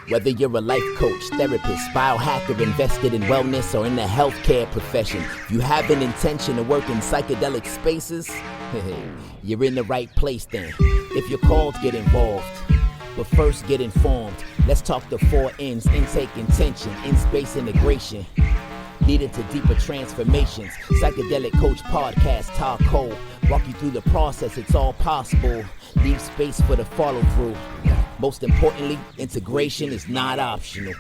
Whether you're a life coach, therapist, biohacker, invested in wellness, or in the healthcare profession, if you have an intention to work in psychedelic spaces, you're in the right place then. If you're called, get involved. But first, get informed. Let's talk the 4 N's: intake, intention, in-space integration, leading to deeper transformations. Psychedelic Coach Podcast, Todd Kole. Walk you through the process, it's all possible. Leave space for the follow through. Most importantly, integration is not optional.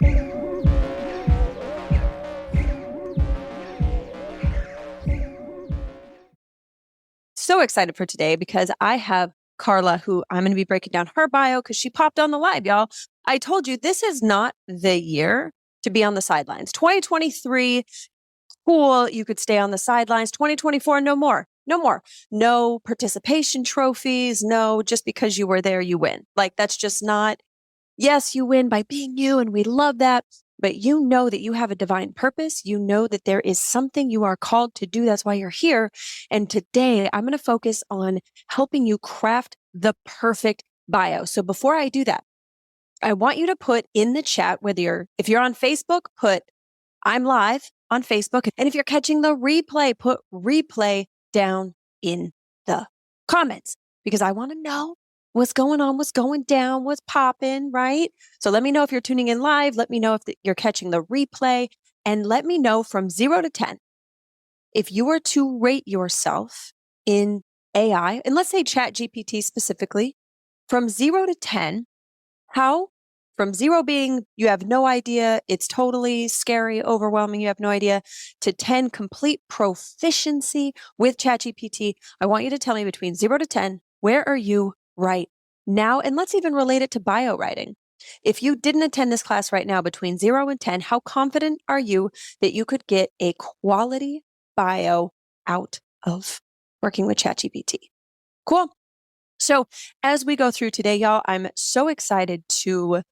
So excited for today because I have Carla, who I'm going to be breaking down her bio because she popped on the live, y'all. I told you this is not the year to be on the sidelines. 2023, cool, you could stay on the sidelines. 2024, no more. No more. No participation trophies. No, just because you were there, you win. Like, that's just not, yes, you win by being you, and we love that. But you know that you have a divine purpose. You know that there is something you are called to do. That's why you're here. And today I'm going to focus on helping you craft the perfect bio. So before I do that, I want you to put in the chat, if you're on Facebook, put I'm live on Facebook. And if you're catching the replay, put replay down in the comments, because I want to know what's going on, what's going down, what's popping, right? So let me know if you're tuning in live. Let me know if you're catching the replay, and let me know from 0 to 10. If you were to rate yourself in AI, and let's say Chat GPT specifically, from 0 to 10, how, from 0 being you have no idea, it's totally scary, overwhelming, you have no idea, to 10, complete proficiency with ChatGPT. I want you to tell me between 0 to 10, where are you right now? And let's even relate it to bio writing. If you didn't attend this class right now, between 0 and 10, how confident are you that you could get a quality bio out of working with ChatGPT? Cool. So as we go through today, y'all, I'm so excited to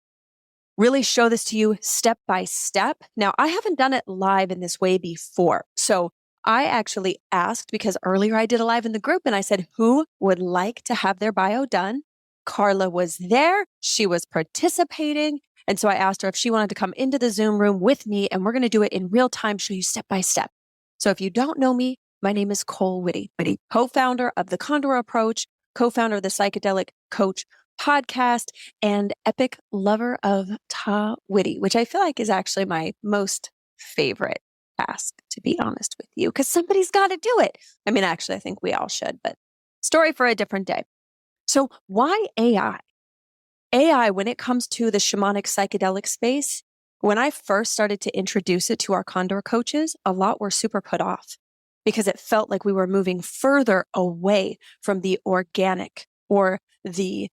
really show this to you step by step. Now, I haven't done it live in this way before. So I actually asked, because earlier I did a live in the group and I said, who would like to have their bio done? Carla was there. She was participating. And so I asked her if she wanted to come into the Zoom room with me, and we're going to do it in real time, show you step by step. So if you don't know me, my name is Kole Whitty, co-founder of the Condor Approach, co-founder of the Psychedelic Coach podcast, and epic lover of Ta Whitty, which I feel like is actually my most favorite task, to be honest with you, because somebody's got to do it. I mean, actually, I think we all should, but story for a different day. So why AI? AI, when it comes to the shamanic psychedelic space, when I first started to introduce it to our Condor coaches, a lot were super put off because it felt like we were moving further away from the organic or the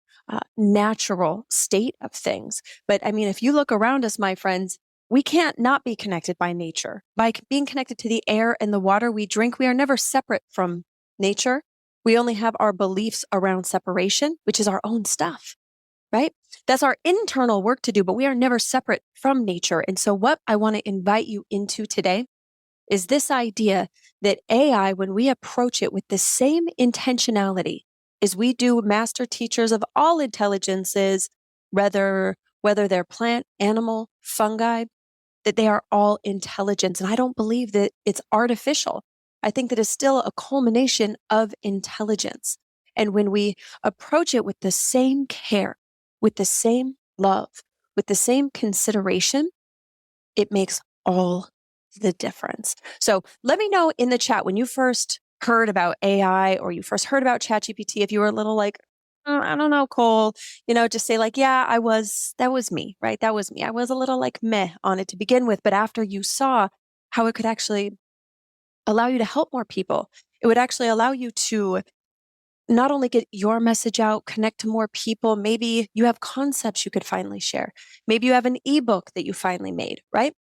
natural state of things. But I mean, if you look around us, my friends, we can't not be connected by nature. By being connected to the air and the water we drink, we are never separate from nature. We only have our beliefs around separation, which is our own stuff, right? That's our internal work to do, but we are never separate from nature. And so what I want to invite you into today is this idea that AI, when we approach it with the same intentionality as we do master teachers of all intelligences, whether they're plant, animal, fungi, that they are all intelligence. And I don't believe that it's artificial. I think that it's still a culmination of intelligence. And when we approach it with the same care, with the same love, with the same consideration, it makes all the difference. So let me know in the chat when you first heard about AI or you first heard about ChatGPT, if you were a little like, I don't know, Kole, just say like, yeah, that was me, right? That was me. I was a little like meh on it to begin with, but after you saw how it could actually allow you to help more people, it would actually allow you to not only get your message out, connect to more people. Maybe you have concepts you could finally share. Maybe you have an ebook that you finally made, right?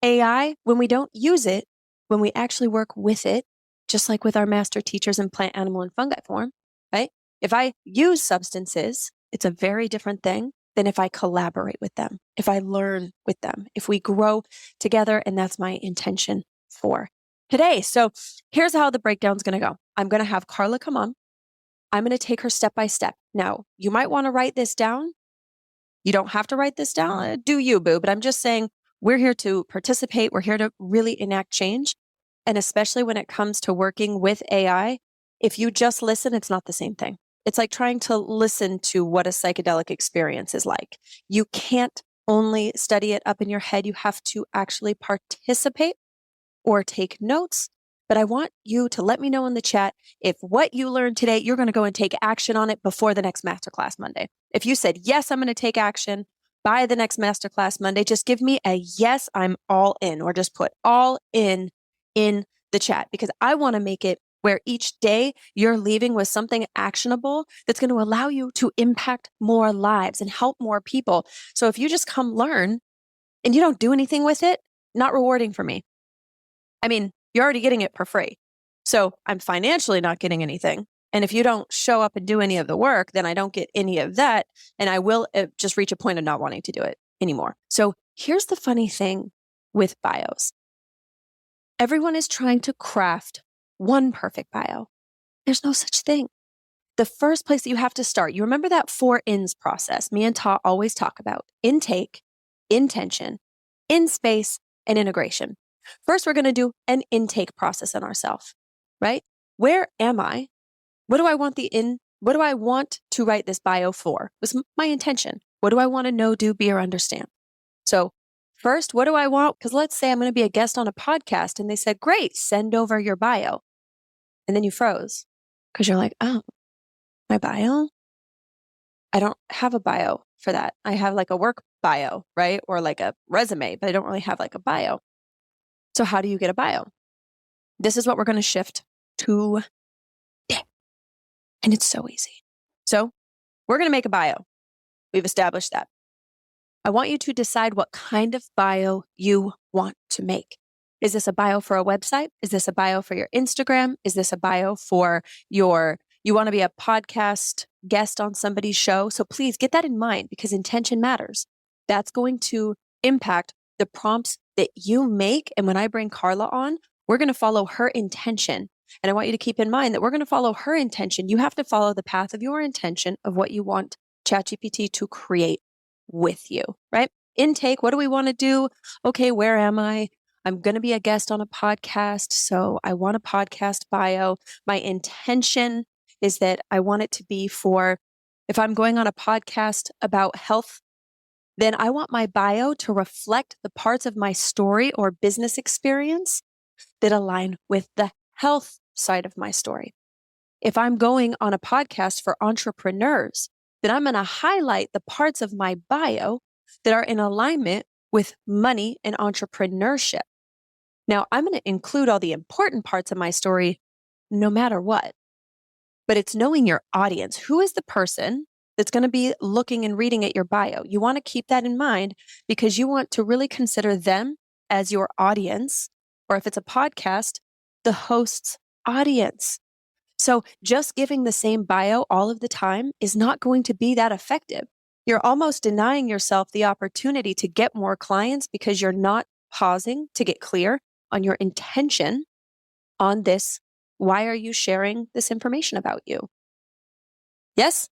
AI, when we don't use it, when we actually work with it, just like with our master teachers in plant, animal, and fungi form, right? If I use substances, it's a very different thing than if I collaborate with them, if I learn with them, if we grow together. And that's my intention for today. So here's how the breakdown's going to go. I'm going to have Carla come on. I'm going to take her step by step. Now, you might want to write this down You don't have to write this down. Do you, boo? But I'm just saying we're here to participate. We're here to really enact change. And especially when it comes to working with AI, if you just listen, it's not the same thing. It's like trying to listen to what a psychedelic experience is like. You can't only study it up in your head. You have to actually participate or take notes. But I want you to let me know in the chat if what you learned today, you're going to go and take action on it before the next masterclass Monday. If you said, yes, I'm going to take action by the next masterclass Monday, just give me a yes, I'm all in, or just put all in the chat, because I want to make it where each day you're leaving with something actionable that's going to allow you to impact more lives and help more people. So if you just come learn and you don't do anything with it, not rewarding for me. I mean, you're already getting it for free. So I'm financially not getting anything. And if you don't show up and do any of the work, then I don't get any of that. And I will just reach a point of not wanting to do it anymore. So here's the funny thing with bios. Everyone is trying to craft one perfect bio. There's no such thing. The first place that you have to start, you remember that 4 ins process me and Ta always talk about: intake, intention, in space, and integration. First, we're going to do an intake process on ourselves, right? Where am I? What do I want what do I want to write this bio for? What's my intention? What do I want to know, do, be, or understand? So first, what do I want? Because let's say I'm going to be a guest on a podcast and they said, great, send over your bio. And then you froze because you're like, oh, my bio? I don't have a bio for that. I have like a work bio, right? Or like a resume, but I don't really have like a bio. So how do you get a bio? This is what we're going to shift to today. And it's so easy. So we're going to make a bio. We've established that. I want you to decide what kind of bio you want to make. Is this a bio for a website? Is this a bio for your Instagram? Is this a bio for you want to be a podcast guest on somebody's show? So please get that in mind, because intention matters. That's going to impact the prompts that you make. And when I bring Carla on, we're going to follow her intention. And I want you to keep in mind that we're going to follow her intention. You have to follow the path of your intention of what you want Chat GPT to create with you, right? Intake, what do we want to do? Okay, where am I? I'm going to be a guest on a podcast, so I want a podcast bio. My intention is that I want it to be for, if I'm going on a podcast about health, then I want my bio to reflect the parts of my story or business experience that align with the health side of my story. If I'm going on a podcast for entrepreneurs, then I'm going to highlight the parts of my bio that are in alignment with money and entrepreneurship. Now, I'm going to include all the important parts of my story no matter what. But it's knowing your audience. Who is the person that's going to be looking and reading at your bio? You want to keep that in mind, because you want to really consider them as your audience, or if it's a podcast, the host's audience. So just giving the same bio all of the time is not going to be that effective. You're almost denying yourself the opportunity to get more clients because you're not pausing to get clear on your intention on this. Why are you sharing this information about you? Yes?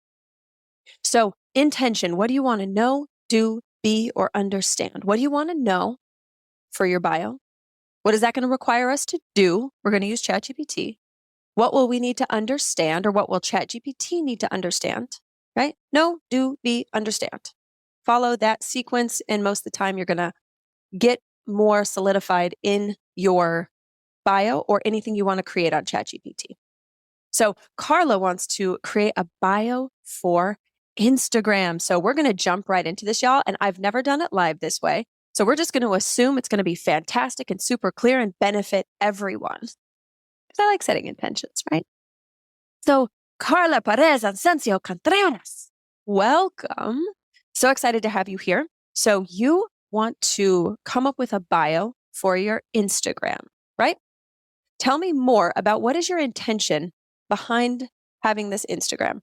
So intention, what do you want to know, do, be, or understand? What do you want to know for your bio? What is that going to require us to do? We're going to use Chat GPT. What will we need to understand, or what will Chat GPT need to understand? Right? Know, do, be, understand. Follow that sequence, and most of the time you're going to get more solidified in your bio or anything you want to create on Chat GPT. So Carla wants to create a bio for Instagram. So we're going to jump right into this, y'all. And I've never done it live this way. So we're just going to assume it's going to be fantastic and super clear and benefit everyone. Because I like setting intentions, right? So Carla Perez Asensio Contreras, welcome. So excited to have you here. So you want to come up with a bio for your Instagram, right? Tell me more about what is your intention behind having this Instagram.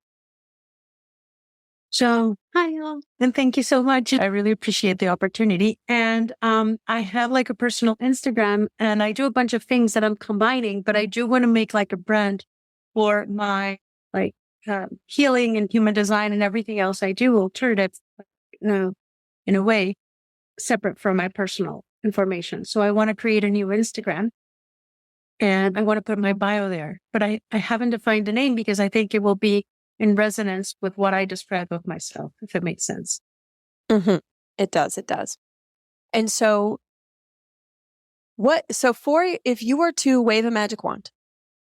So, hi all, and thank you so much. I really appreciate the opportunity. And I have like a personal Instagram, and I do a bunch of things that I'm combining, but I do want to make like a brand for my healing and human design and everything else I do, alternative in a way, separate from my personal information. So I want to create a new Instagram and I want to put my bio there. But I haven't defined a name because I think it will be in resonance with what I describe of myself, if it makes sense. Mm-hmm. It does. It does. And so if you were to wave a magic wand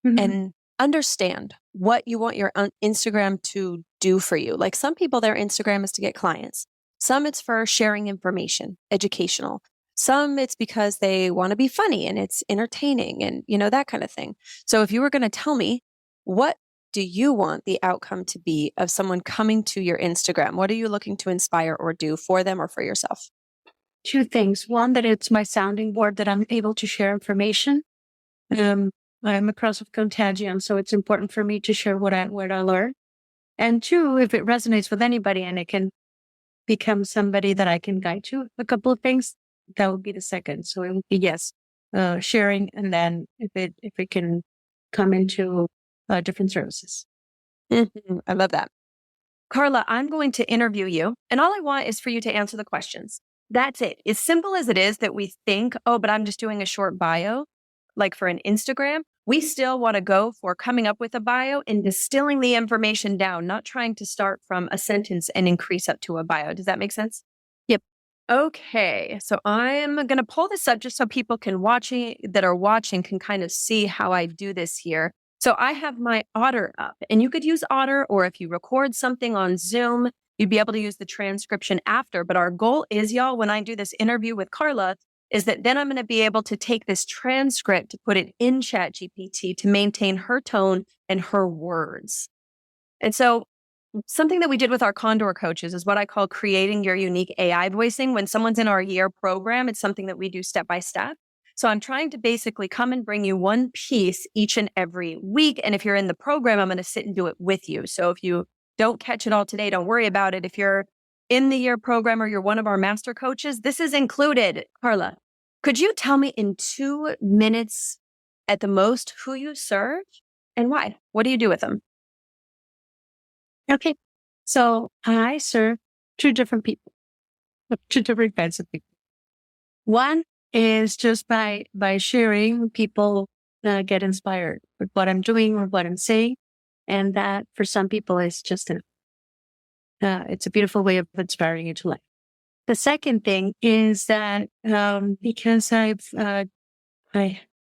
and understand what you want your Instagram to do for you, like some people, their Instagram is to get clients. Some it's for sharing information, educational. Some it's because they want to be funny and it's entertaining and, that kind of thing. So if you were going to tell me, what do you want the outcome to be of someone coming to your Instagram? What are you looking to inspire or do for them or for yourself? Two things. One, that it's my sounding board, that I'm able to share information. I'm across of contagion, so it's important for me to share what I learn. And two, if it resonates with anybody and it can become somebody that I can guide to a couple of things, that would be the second. So it would be sharing, and then if it can come into different services. Mm-hmm. I love that. Carla, I'm going to interview you, and all I want is for you to answer the questions. That's it. As simple as it is that we think, oh, but I'm just doing a short bio, like for an Instagram, we still want to go for coming up with a bio and distilling the information down, not trying to start from a sentence and increase up to a bio. Does that make sense? Yep. Okay. So I'm going to pull this up just so people can watching can kind of see how I do this here. So I have my Otter up, and you could use Otter, or if you record something on Zoom, you'd be able to use the transcription after. But our goal is, y'all, when I do this interview with Carla, is that then I'm going to be able to take this transcript, to put it in Chat GPT to maintain her tone and her words. And so something that we did with our Condor coaches is what I call creating your unique AI voicing. When someone's in our year program, it's something that we do step by step. So I'm trying to basically come and bring you one piece each and every week. And if you're in the program, I'm going to sit and do it with you. So if you don't catch it all today, don't worry about it. If you're in the year program or you're one of our master coaches, this is included. Carla, could you tell me in 2 minutes at the most who you serve and why? What do you do with them? Okay. So I serve two different people, two different kinds of people. One is just by sharing, people get inspired with what I'm doing or what I'm saying. And that for some people is just it's a beautiful way of inspiring you to life. The second thing is that because I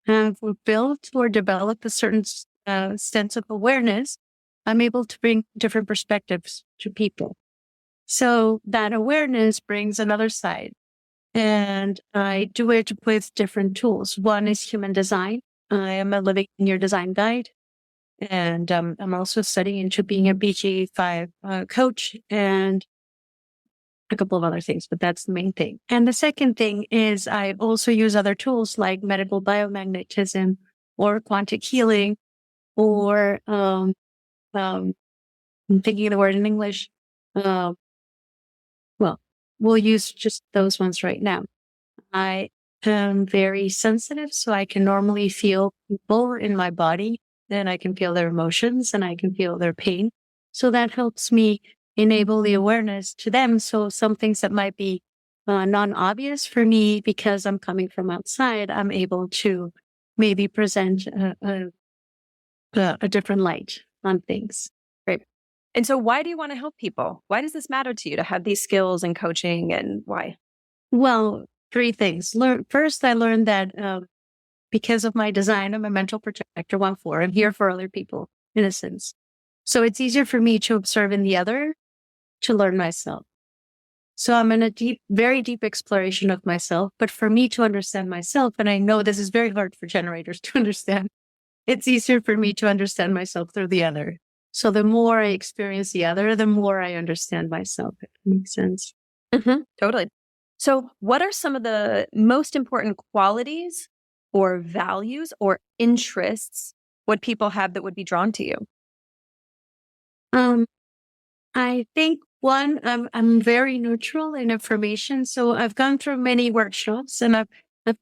have built or developed a certain sense of awareness, I'm able to bring different perspectives to people. So that awareness brings another side. And I do it with different tools. One is human design. I am a living year design guide. And I'm also studying into being a BG5 coach and a couple of other things, but that's the main thing. And the second thing is I also use other tools like medical biomagnetism or quantic healing or I'm thinking of the word in English. We'll use just those ones right now. I am very sensitive, so I can normally feel people in my body, and I can feel their emotions and I can feel their pain. So that helps me enable the awareness to them. So some things that might be non-obvious for me because I'm coming from outside, I'm able to maybe present a different light on things. Great. And so why do you want to help people? Why does this matter to you to have these skills and coaching, and why? Well, three things. First, I learned that because of my design, I'm a mental projector 1/4. I'm here for other people, in a sense. So it's easier for me to observe in the other to learn myself. So I'm in a very deep exploration of myself. But for me to understand myself, and I know this is very hard for generators to understand, it's easier for me to understand myself through the other. So the more I experience the other, the more I understand myself, if it makes sense. Mm-hmm, totally. So what are some of the most important qualities or values or interests would people have that would be drawn to you? I think one, I'm very neutral in information. So I've gone through many workshops and I've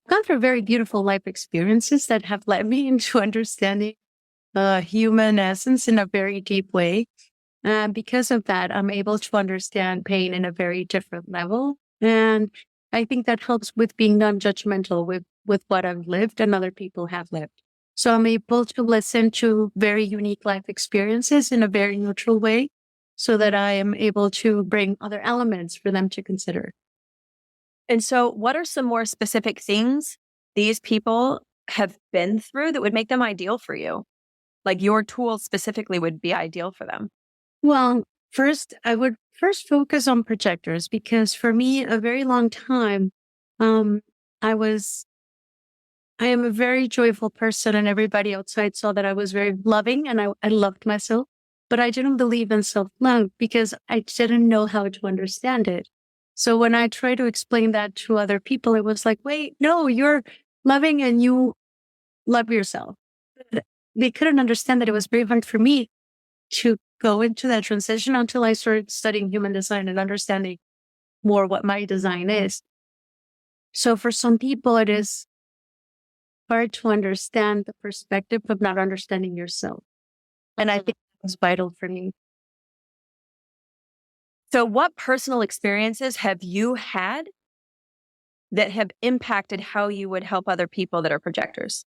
gone through very beautiful life experiences that have led me into understanding human essence in a very deep way. And because of that, I'm able to understand pain in a very different level. And I think that helps with being non-judgmental with what I've lived and other people have lived. So I'm able to listen to very unique life experiences in a very neutral way so that I am able to bring other elements for them to consider. And so, what are some more specific things these people have been through that would make them ideal for you? Like your tools specifically would be ideal for them. Well, first, I would first focus on projectors because for me, a very long time, um, I am a very joyful person, and everybody outside saw that I was very loving and I loved myself. But I didn't believe in self love because I didn't know how to understand it. So when I try to explain that to other people, it was like, wait, no, you're loving and you love yourself. They couldn't understand that it was very hard for me to go into that transition until I started studying human design and understanding more what my design is. So for some people, it is hard to understand the perspective of not understanding yourself. And I think that was vital for me. So, what personal experiences have you had that have impacted how you would help other people that are projectors?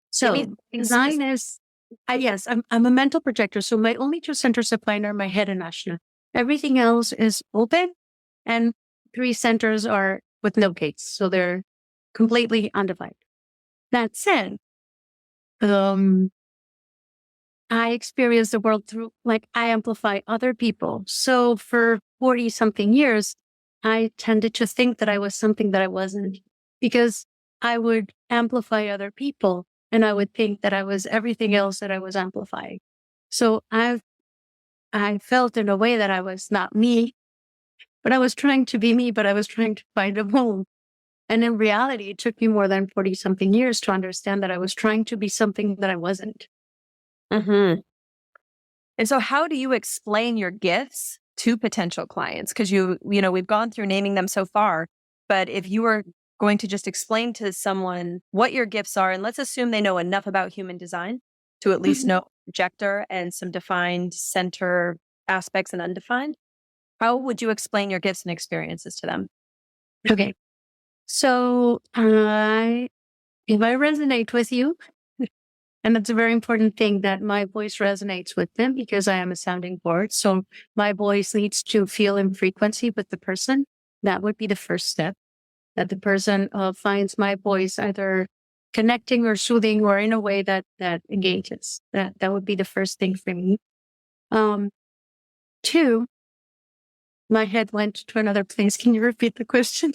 So design is, yes, I'm a mental projector. So my only two centers of mind are my head and Ashna. Everything else is open, and 3 centers are with no gates. So they're completely undivided. That said, I experience the world through, like, I amplify other people. So for 40 something years, I tended to think that I was something that I wasn't because I would amplify other people and I would think that I was everything else that I was amplifying. So I felt in a way that I was not me, but I was trying to be me, but I was trying to find a home. And in reality, it took me more than 40 something years to understand that I was trying to be something that I wasn't. Mm-hmm. And so, how do you explain your gifts to potential clients? Because we've gone through naming them so far, but if you were going to just explain to someone what your gifts are, and let's assume they know enough about human design to at least know projector and some defined center aspects and undefined, how would you explain your gifts and experiences to them? Okay. So if I resonate with you, and it's a very important thing that my voice resonates with them because I am a sounding board. So my voice needs to feel in frequency with the person. That would be the first step, that the person finds my voice either connecting or soothing or in a way that engages. That would be the first thing for me. 2, my head went to another place. Can you repeat the question?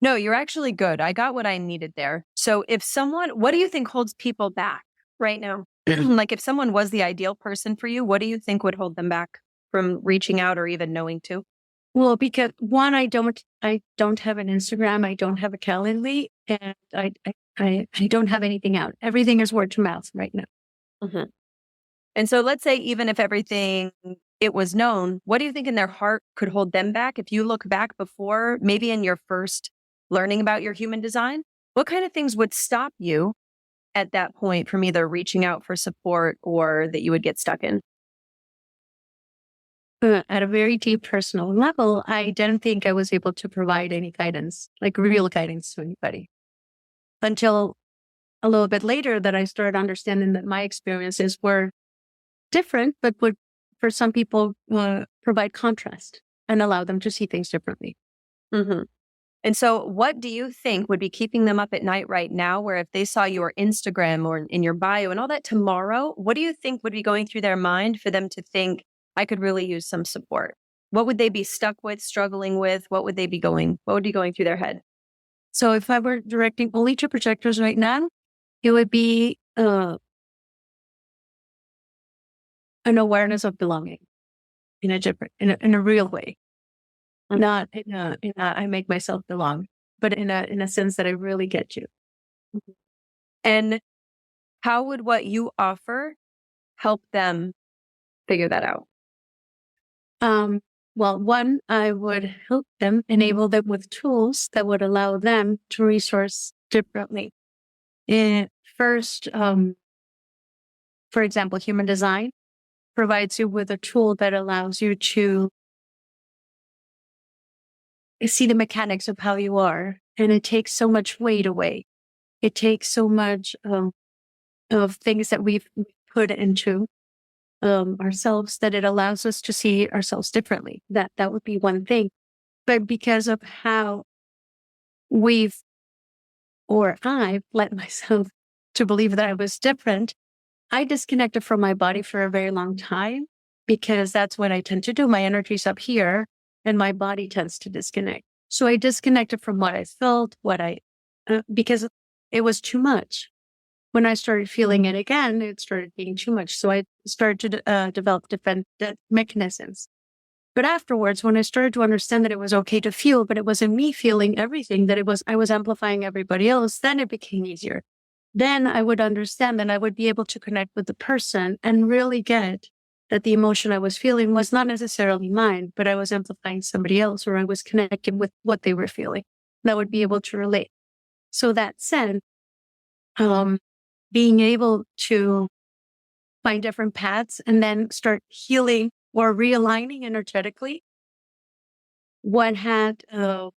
No, you're actually good. I got what I needed there. So what do you think holds people back right now? Like if someone was the ideal person for you, what do you think would hold them back from reaching out or even knowing to? Well, because one, I don't have an Instagram. I don't have a Calendly, and I don't have anything out. Everything is word to mouth right now. Mm-hmm. And so let's say even if everything it was known, what do you think in their heart could hold them back? If you look back before, maybe in your first learning about your human design, what kind of things would stop you at that point from either reaching out for support or that you would get stuck in? At a very deep personal level, I didn't think I was able to provide any guidance, like real guidance to anybody, until a little bit later that I started understanding that my experiences were different, but would, for some people, provide contrast and allow them to see things differently. Mm-hmm. And so what do you think would be keeping them up at night right now, where if they saw your Instagram or in your bio and all that tomorrow, what do you think would be going through their mind for them to think, I could really use some support? What would they be stuck with, struggling with? What would be going through their head? So if I were directing only to projectors right now, it would be an awareness of belonging in a real way. Mm-hmm. Not in a I make myself belong, but in a sense that I really get you. Mm-hmm. And how would what you offer help them figure that out? Well, one, I would help them, enable them with tools that would allow them to resource differently. First, for example, human design provides you with a tool that allows you to see the mechanics of how you are. And it takes so much weight away. It takes so much of things that we've put into ourselves that it allows us to see ourselves differently. That would be one thing. But because of how I've let myself to believe that I was different, I disconnected from my body for a very long time because that's what I tend to do. My energy's up here and my body tends to disconnect. So I disconnected from what I felt, because it was too much. When I started feeling it again, it started being too much. So I started to develop defense mechanisms. But afterwards, when I started to understand that it was okay to feel, but it wasn't me feeling everything, I was amplifying everybody else, then it became easier. Then I would understand and I would be able to connect with the person and really get that the emotion I was feeling was not necessarily mine, but I was amplifying somebody else, or I was connecting with what they were feeling. And I would be able to relate. So that said, being able to find different paths and then start healing or realigning energetically what had, I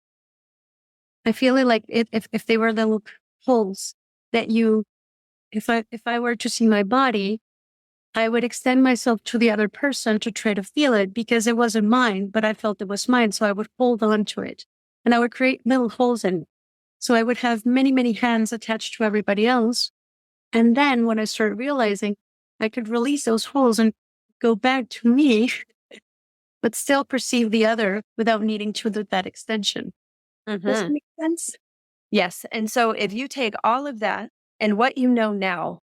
feel like if they were little holes that if I were to see my body, I would extend myself to the other person to try to feel it because it wasn't mine, but I felt it was mine. So I would hold on to it and I would create little holes in it. So I would have many, many hands attached to everybody else. And then when I started realizing I could release those holes and go back to me, but still perceive the other without needing to do that extension. Does that make sense? Yes. And so if you take all of that and what you know now,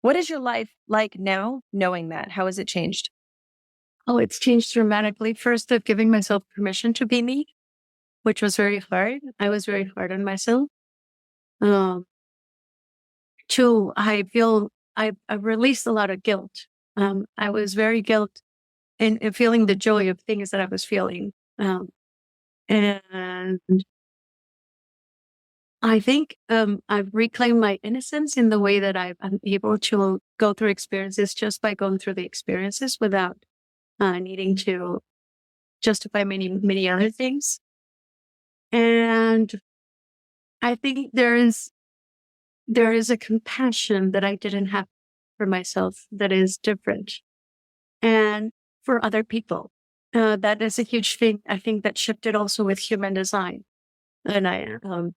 what is your life like now knowing that? How has it changed? Oh, it's changed dramatically. First, of giving myself permission to be me, which was very hard. I was very hard on myself. Two, I feel I released a lot of guilt. I was very guilt in feeling the joy of things that I was feeling. And I think I've reclaimed my innocence in the way that I'm able to go through experiences just by going through the experiences without needing to justify many, many other things. And I think there is a compassion that I didn't have for myself that is different. And for other people, that is a huge thing. I think that shifted also with human design. And I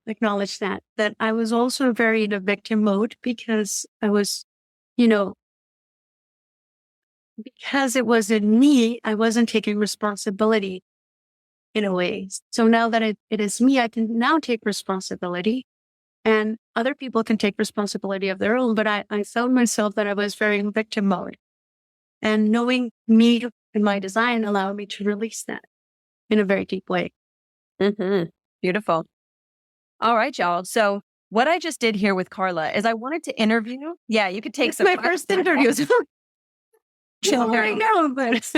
acknowledge that I was also very in a victim mode because I was, because it was in me, I wasn't taking responsibility in a way. So now that it is me, I can now take responsibility and other people can take responsibility of their own. But I found myself that I was very in victim mode, and knowing me and my design allowed me to release that in a very deep way. Beautiful. All right, y'all. So what I just did here with Carla is I wanted to interview. Yeah, you could take It's some. my first interview. I know, but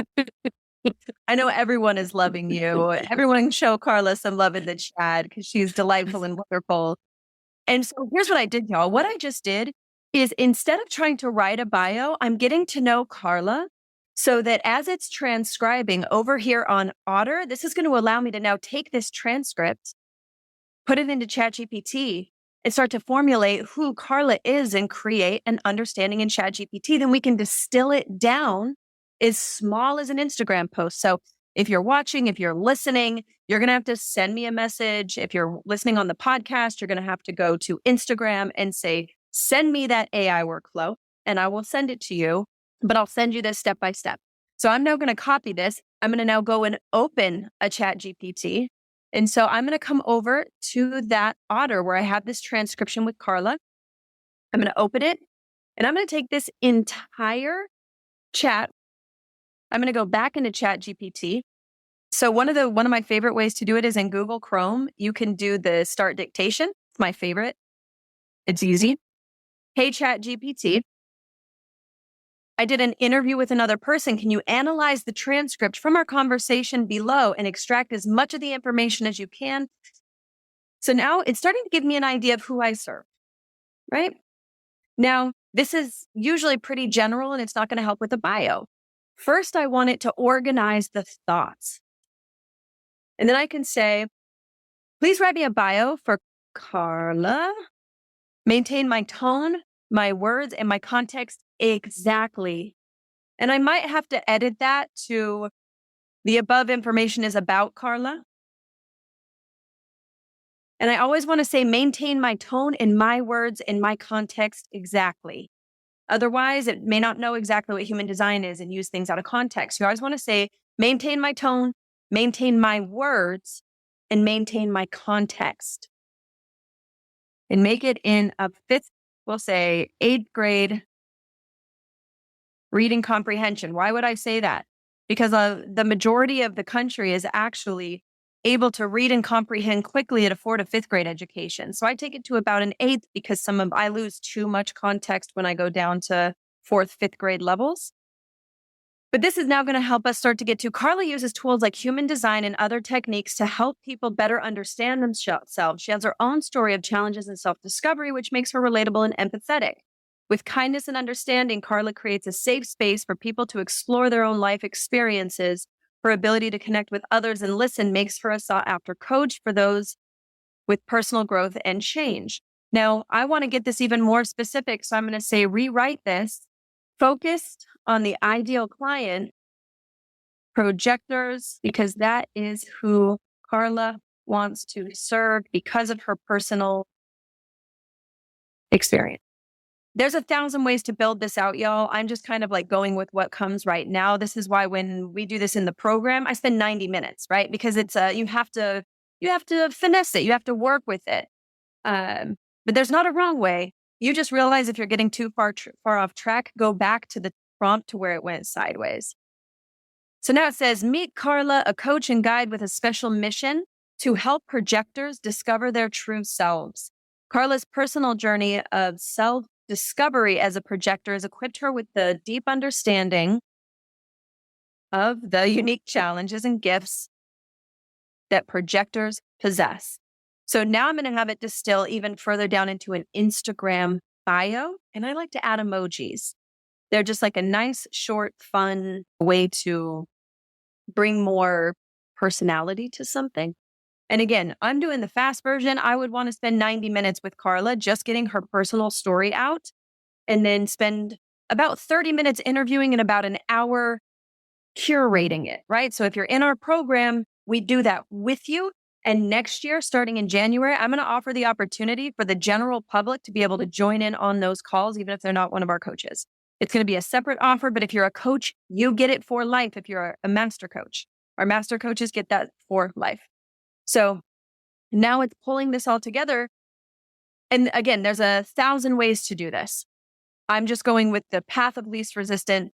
I know everyone is loving you. Everyone show Carla some love in the chat because she's delightful and wonderful. And so here's what I did, y'all. What I just did is instead of trying to write a bio, I'm getting to know Carla so that as it's transcribing over here on Otter, this is going to allow me to now take this transcript, put it into Chat GPT, and start to formulate who Carla is and create an understanding in Chat GPT. Then we can distill it down as small as an Instagram post. So if you're watching, if you're listening, you're going to have to send me a message. If you're listening on the podcast, you're going to have to go to Instagram and say, send me that AI workflow and I will send it to you, but I'll send you this step by step. So I'm now going to copy this. I'm going to now go and open a Chat GPT. And so I'm going to come over to that Otter where I have this transcription with Carla. I'm going to open it and I'm going to take this entire chat. I'm going to go back into Chat GPT. So one of my favorite ways to do it is in Google Chrome. You can do the start dictation. It's my favorite. It's easy. Hey, Chat GPT. I did an interview with another person. Can you analyze the transcript from our conversation below and extract as much of the information as you can? So now it's starting to give me an idea of who I serve, right? Now, this is usually pretty general and it's not going to help with a bio. First, I want it to organize the thoughts. And then I can say, please write me a bio for Carla. Maintain my tone, my words, and my context exactly. And I might have to edit that to the above information is about Carla. And I always want to say maintain my tone and my words and my context exactly. Otherwise, it may not know exactly what human design is and use things out of context. You always want to say maintain my tone, maintain my words, and maintain my context. And make it in a fifth, we'll say 8th grade reading comprehension. Why would I say that? Because the majority of the country is actually able to read and comprehend quickly at a 4th to 5th grade education. So I take it to about an 8th because I lose too much context when I go down to 4th, 5th grade levels. But this is now going to help us start to get to Carla uses tools like human design and other techniques to help people better understand themselves. She has her own story of challenges and self-discovery, which makes her relatable and empathetic. With kindness and understanding, Carla creates a safe space for people to explore their own life experiences. Her ability to connect with others and listen makes her a sought-after coach for those with personal growth and change. Now, I want to get this even more specific, so I'm going to say rewrite this. Focused on the ideal client, projectors, because that is who Carla wants to serve because of her personal experience. There's 1,000 ways to build this out, y'all. I'm just kind of like going with what comes right now. This is why when we do this in the program, I spend 90 minutes, right? Because it's you have to finesse it. You have to work with it. But there's not a wrong way. You just realize if you're getting too far off track, go back to the prompt to where it went sideways. So now it says, meet Carla, a coach and guide with a special mission to help projectors discover their true selves. Carla's personal journey of self-discovery as a projector has equipped her with the deep understanding of the unique challenges and gifts that projectors possess. So now I'm going to have it distill even further down into an Instagram bio. And I like to add emojis. They're just like a nice, short, fun way to bring more personality to something. And again, I'm doing the fast version. I would want to spend 90 minutes with Carla, just getting her personal story out, and then spend about 30 minutes interviewing and about an hour curating it, right? So if you're in our program, we do that with you. And next year, starting in January, I'm going to offer the opportunity for the general public to be able to join in on those calls, even if they're not one of our coaches. It's going to be a separate offer, but if you're a coach, you get it for life if you're a master coach. Our master coaches get that for life. So now it's pulling this all together. And again, there's 1,000 ways to do this. I'm just going with the path of least resistance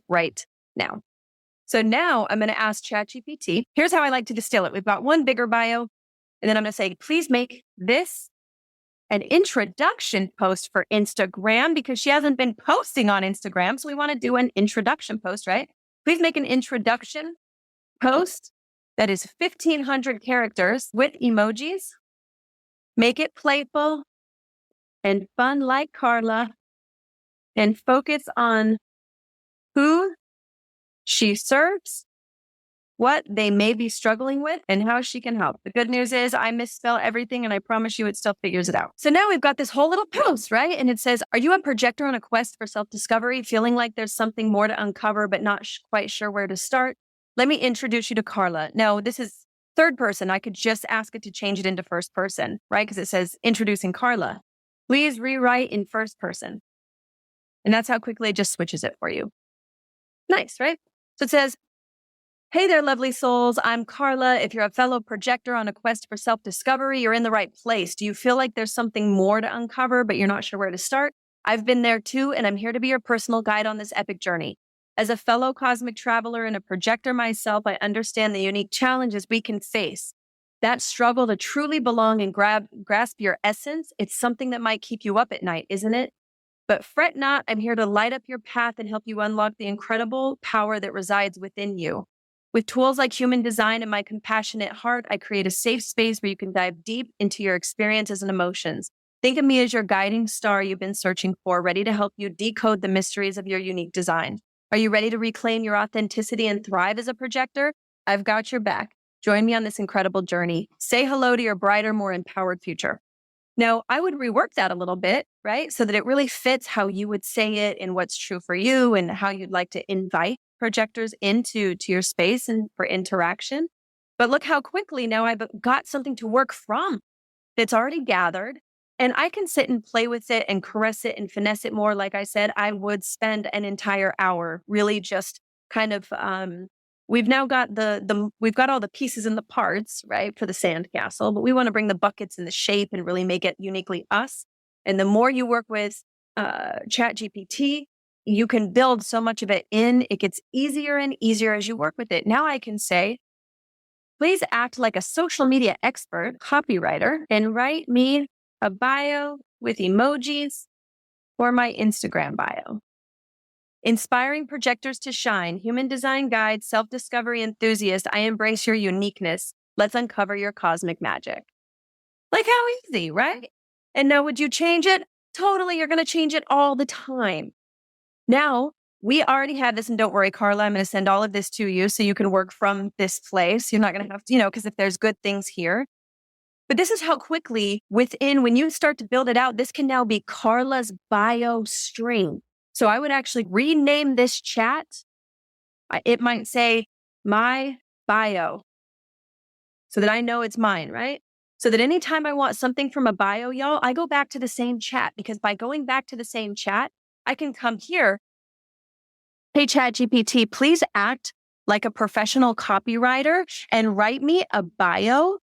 right now. So now I'm going to ask Chat GPT. Here's how I like to distill it. We've got one bigger bio, and then I'm going to say, please make this an introduction post for Instagram, because she hasn't been posting on Instagram. So we want to do an introduction post, right? Please make an introduction post that is 1,500 characters with emojis. Make it playful and fun like Carla, and focus on who she serves, what they may be struggling with, and how she can help. The good news is I misspell everything, and I promise you it still figures it out. So now we've got this whole little post, right? And it says, are you a projector on a quest for self-discovery, feeling like there's something more to uncover, but not quite sure where to start? Let me introduce you to Carla. Now, this is third person. I could just ask it to change it into first person, right? Because it says introducing Carla. Please rewrite in first person. And that's how quickly it just switches it for you. Nice, right? So it says, hey there, lovely souls. I'm Carla. If you're a fellow projector on a quest for self-discovery, you're in the right place. Do you feel like there's something more to uncover, but you're not sure where to start? I've been there too, and I'm here to be your personal guide on this epic journey. As a fellow cosmic traveler and a projector myself, I understand the unique challenges we can face. That struggle to truly belong and grasp your essence, it's something that might keep you up at night, isn't it? But fret not, I'm here to light up your path and help you unlock the incredible power that resides within you. With tools like human design and my compassionate heart, I create a safe space where you can dive deep into your experiences and emotions. Think of me as your guiding star you've been searching for, ready to help you decode the mysteries of your unique design. Are you ready to reclaim your authenticity and thrive as a projector? I've got your back. Join me on this incredible journey. Say hello to your brighter, more empowered future. Now, I would rework that a little bit, right? So that it really fits how you would say it and what's true for you and how you'd like to invite projectors into your space and for interaction. But look how quickly now I've got something to work from that's already gathered. And I can sit and play with it and caress it and finesse it more. Like I said, I would spend an entire hour really just kind of we've now got we've got all the pieces and the parts, right, for the sandcastle, but we want to bring the buckets and the shape and really make it uniquely us. And the more you work with Chat GPT, you can build so much of it in. It gets easier and easier as you work with it. Now I can say, please act like a social media expert, copywriter, and write me a bio with emojis for my Instagram bio. Inspiring projectors to shine, human design guide, self-discovery enthusiast, I embrace your uniqueness. Let's uncover your cosmic magic. Like how easy, right? And now would you change it? Totally, you're going to change it all the time. Now, we already have this, and don't worry, Carla, I'm going to send all of this to you so you can work from this place. You're not going to have to, because if there's good things here. But this is how quickly when you start to build it out, this can now be Carla's bio string. So I would actually rename this chat. It might say my bio so that I know it's mine, right? So that anytime I want something from a bio, y'all, I go back to the same chat, because by going back to the same chat, I can come here. Hey, Chat GPT, please act like a professional copywriter and write me a bio,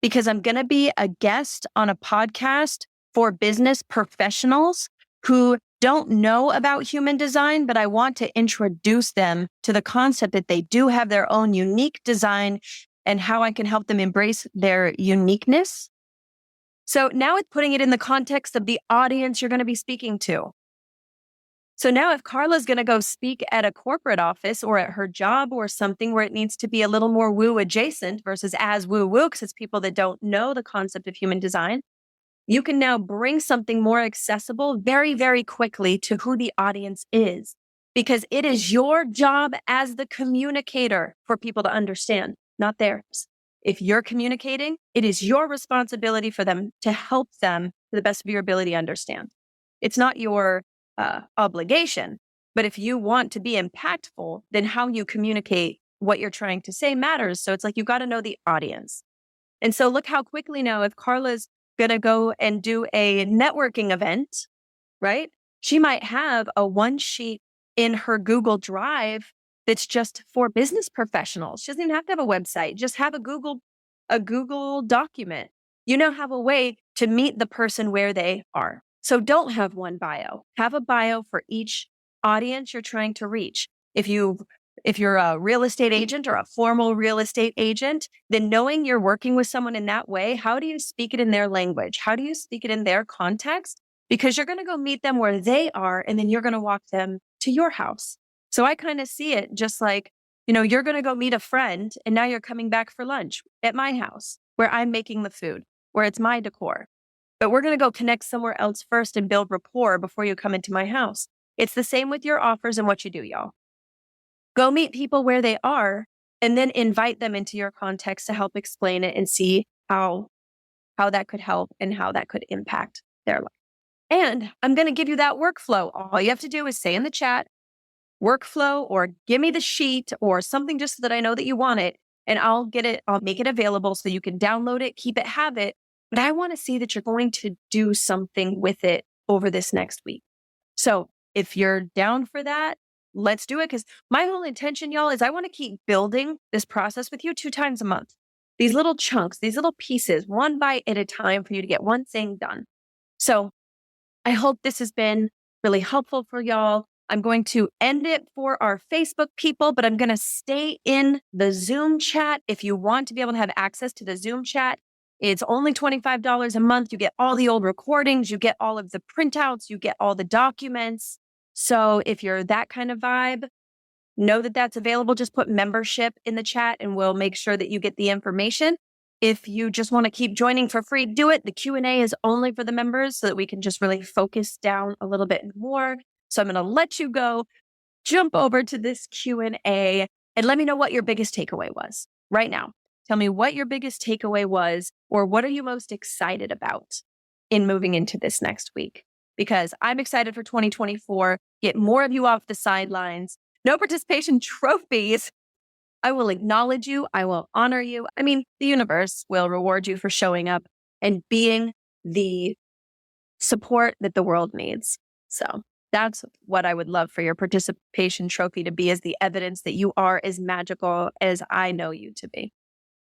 because I'm going to be a guest on a podcast for business professionals who don't know about human design, but I want to introduce them to the concept that they do have their own unique design and how I can help them embrace their uniqueness. So now it's putting it in the context of the audience you're going to be speaking to. So now if Carla's going to go speak at a corporate office or at her job or something where it needs to be a little more woo adjacent versus as woo woo, because it's people that don't know the concept of human design, you can now bring something more accessible very, very quickly to who the audience is, because it is your job as the communicator for people to understand, not theirs. If you're communicating, it is your responsibility for them to help them to the best of your ability to understand. It's not your obligation, but if you want to be impactful, then how you communicate what you're trying to say matters. So it's like, you got to know the audience. And so look how quickly now, if Carla's going to go and do a networking event, right? She might have a one sheet in her Google Drive that's just for business professionals. She doesn't even have to have a website. Just have a Google document. You now have a way to meet the person where they are. So don't have one bio. Have a bio for each audience you're trying to reach. If you're a real estate agent or a formal real estate agent, then knowing you're working with someone in that way, how do you speak it in their language? How do you speak it in their context? Because you're going to go meet them where they are, and then you're going to walk them to your house. So I kind of see it just like, you're going to go meet a friend, and now you're coming back for lunch at my house where I'm making the food, where it's my decor. But we're going to go connect somewhere else first and build rapport before you come into my house. It's the same with your offers and what you do, y'all. Go meet people where they are and then invite them into your context to help explain it and see how that could help and how that could impact their life. And I'm going to give you that workflow. All you have to do is say in the chat, workflow, or give me the sheet or something just so that I know that you want it. And I'll make it available so you can download it, keep it, have it. But I want to see that you're going to do something with it over this next week. So if you're down for that, let's do it. Because my whole intention, y'all, is I want to keep building this process with you 2 times a month. These little chunks, these little pieces, one bite at a time for you to get one thing done. So I hope this has been really helpful for y'all. I'm going to end it for our Facebook people, but I'm going to stay in the Zoom chat. If you want to be able to have access to the Zoom chat, it's only $25 a month. You get all the old recordings, you get all of the printouts, you get all the documents. So if you're that kind of vibe, know that that's available. Just put membership in the chat and we'll make sure that you get the information. If you just want to keep joining for free, do it. The Q&A is only for the members so that we can just really focus down a little bit more. So I'm going to let you go, jump over to this Q&A, and let me know what your biggest takeaway was right now. Tell me what your biggest takeaway was, or what are you most excited about in moving into this next week? Because I'm excited for 2024, get more of you off the sidelines, no participation trophies. I will acknowledge you. I will honor you. I mean, the universe will reward you for showing up and being the support that the world needs. So that's what I would love for your participation trophy to be, as the evidence that you are as magical as I know you to be.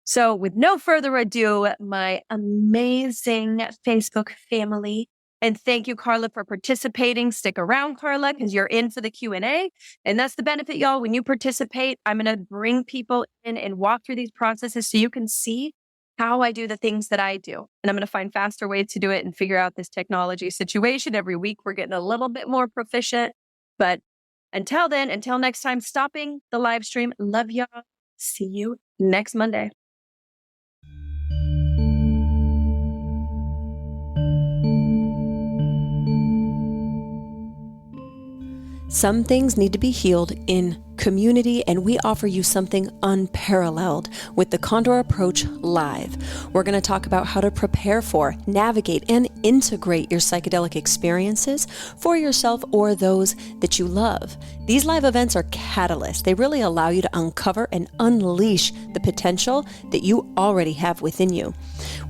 So with no further ado, my amazing Facebook family, and thank you, Carla, for participating. Stick around, Carla, because you're in for the Q&A. And that's the benefit, y'all. When you participate, I'm going to bring people in and walk through these processes so you can see how I do the things that I do. And I'm going to find faster ways to do it and figure out this technology situation. Every week, we're getting a little bit more proficient. But until then, until next time, stopping the live stream. Love y'all. See you next Monday. Some things need to be healed in community, and we offer you something unparalleled with the Condor Approach Live. We're going to talk about how to prepare for, navigate, and integrate your psychedelic experiences for yourself or those that you love. These live events are catalysts. They really allow you to uncover and unleash the potential that you already have within you.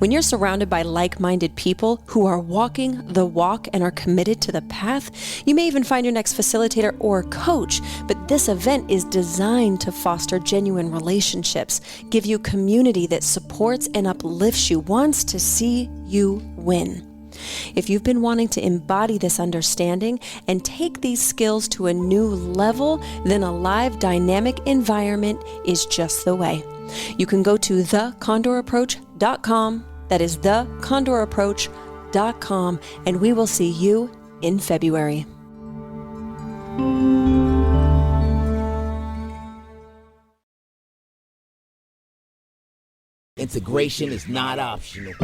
When you're surrounded by like-minded people who are walking the walk and are committed to the path, you may even find your next facilitator or coach, but this event is designed to foster genuine relationships, give you community that supports and uplifts you, wants to see you win. If you've been wanting to embody this understanding and take these skills to a new level, then a live dynamic environment is just the way. You can go to thecondorapproach.com. That is thecondorapproach.com, and we will see you in February. Integration is not optional.